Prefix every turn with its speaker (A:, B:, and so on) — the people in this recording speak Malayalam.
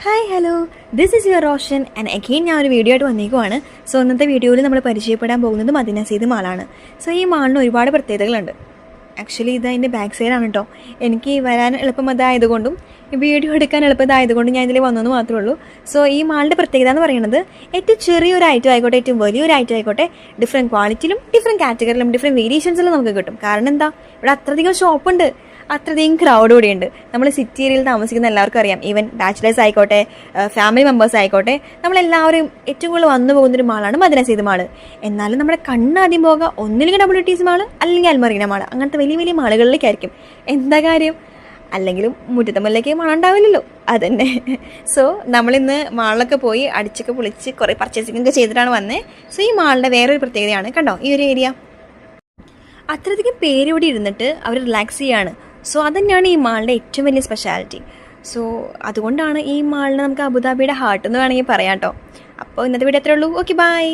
A: Hi hello, this is your Roshan and again ഞാൻ ഒരു വീഡിയോ ആയിട്ട് വന്നേക്കുവാണ്. സോ ഇന്നത്തെ വീഡിയോയിൽ നമ്മൾ പരിചയപ്പെടാൻ പോകുന്നത് മദീന സീദ് മാളാണ്. സോ ഈ മാളിന് ഒരുപാട് പ്രത്യേകതകളുണ്ട്. ആക്ച്വലി ഇത് അതിൻ്റെ ബാക്ക് സൈഡാണ് കേട്ടോ. എനിക്ക് വരാൻ എളുപ്പം അതായതുകൊണ്ടും വീഡിയോ എടുക്കാൻ എളുപ്പമായതുകൊണ്ടും ഞാൻ ഇതിൽ വന്നെന്ന് മാത്രമേ ഉള്ളൂ. സോ ഈ മാളിൻ്റെ പ്രത്യേകത എന്ന് പറയുന്നത് ഏറ്റവും ചെറിയൊരു ഐറ്റം ആയിക്കോട്ടെ, ഏറ്റവും വലിയൊരു ഐറ്റം ആയിക്കോട്ടെ, ഡിഫറെൻറ്റ് ക്വാളിറ്റിയിലും ഡിഫറെൻറ്റ് കാറ്റഗറിയിലും ഡിഫറെൻറ്റ് വേരിയേഷൻസിലും നമുക്ക് കിട്ടും. കാരണം എന്താ, ഇവിടെ അത്രയധികം ഷോപ്പുണ്ട്, അത്രയധികം ക്രൗഡ് കൂടിയുണ്ട്. നമ്മൾ സിറ്റി ഏരിയയിൽ താമസിക്കുന്ന എല്ലാവർക്കും അറിയാം. ഈവൻ ബാച്ചിലേഴ്സ് ആയിക്കോട്ടെ, ഫാമിലി മെമ്പേഴ്സ് ആയിക്കോട്ടെ, നമ്മളെല്ലാവരും ഏറ്റവും കൂടുതൽ വന്നു പോകുന്നൊരു മാളാണ് മദീന സീദ് മാള്. എന്നാലും നമ്മുടെ കണ്ണാദ്യം പോകുക ഒന്നില്ലെങ്കിൽ WTC മാള്, അല്ലെങ്കിൽ അൽമറീന മാള്, അങ്ങനത്തെ വലിയ വലിയ മാളുകളിലേക്കായിരിക്കും. എന്താ കാര്യം? അല്ലെങ്കിലും മുറ്റത്തെ മുല്ലേക്ക് മണം ഉണ്ടാവില്ലല്ലോ, അതന്നെ. സോ നമ്മളിന്ന് മാളിലൊക്കെ പോയി അടിച്ചൊക്കെ പൊളിച്ച് കുറേ പർച്ചേസിംഗ് ഒക്കെ ചെയ്തിട്ടാണ് വന്നത്. സോ ഈ മാളിൻ്റെ വേറൊരു പ്രത്യേകതയാണ്, കണ്ടോ ഈ ഒരു ഏരിയ, അത്രയധികം പേരിവിടെ ഇരുന്നിട്ട് അവർ റിലാക്സ് ചെയ്യാണ്. സോ അതുതന്നെയാണ് ഈ മാളിൻ്റെ ഏറ്റവും വലിയ സ്പെഷ്യാലിറ്റി. സോ അതുകൊണ്ടാണ് ഈ മാളിനെ നമുക്ക് അബുദാബിയുടെ ഹാർട്ട് എന്ന് വേണമെങ്കിൽ പറയാം കേട്ടോ. അപ്പോൾ ഇന്നത്തെ വീഡിയോ അത്രേ ഉള്ളൂ. Okay, by.